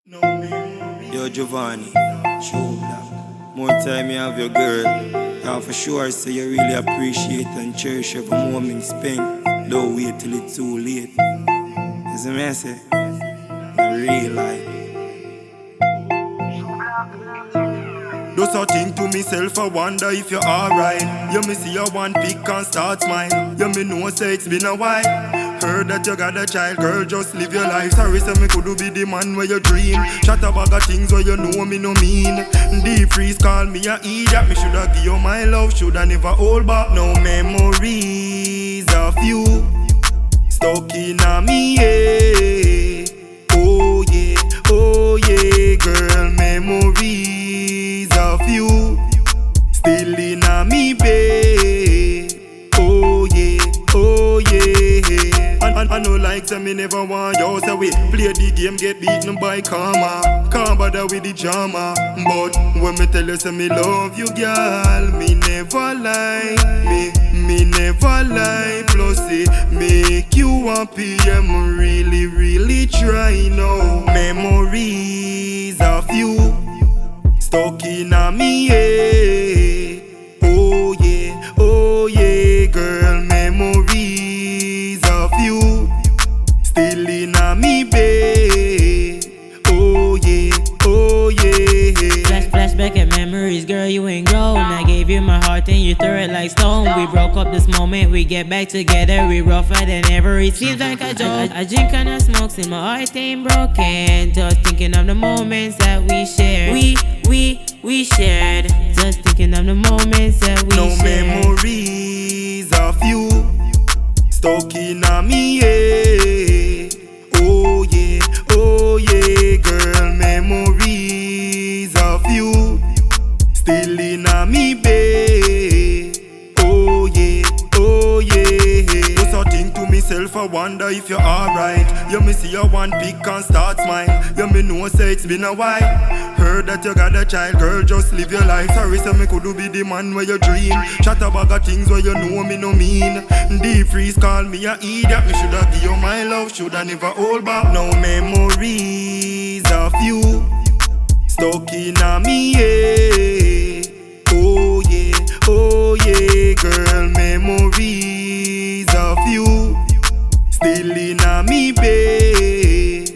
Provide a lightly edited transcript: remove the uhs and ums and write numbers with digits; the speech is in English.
Yo, Giovanni, show black. More time you have your girl. Yeah, for sure, so you really appreciate and cherish every moment spent. Don't wait till it's too late. As a message, in real life. Do something to myself, I wonder if you're alright. You me see your one pick and start smile. You me know say it's been a while. Heard that you got a child, girl, just live your life. Sorry, say me could be the man where you dream. Chat about the things where you know me no mean. Deep freeze call me a idiot. Me shoulda give you my love, shoulda never hold back. No memories of you stuck in a me, yeah. Oh yeah, girl, memories of you still in a me, babe. Oh yeah. I know like say me never want you, so we play the game, get beaten by karma. Can't bother with the drama, but when me tell you say me love you, girl, me never lie. Me never lie. Plus it make you happy, I'm really try now. Memories of you stuck in a me, yeah. Oh yeah, girl, memories of you still in a me, babe. Oh yeah. Flashback and memories, girl, you ain't grown. I gave you my heart and you threw it like stone. We broke up this moment, we get back together. We rougher than ever, it seems like a joke. I drink and I smoke, and my heart ain't broken. Just thinking of the moments that we shared. We shared. Just thinking of the moments that we no shared. Memories of you stuck in a me, yeah. Oh yeah, girl, memories of you still in a me, babe. Oh yeah. Do something to myself, I wonder if you're alright. You me see your one pick and start smile. You me know say it's been a while. Heard that you got a child, girl, just live your life. Sorry, say me could be the man where you dream. Chat about the things where you know me no mean. Deep freeze call me a idiot. Me shoulda give you my love, shoulda never hold back. No memories of you stuck in a me, yeah. Oh yeah, girl, memories of you still in a me, babe.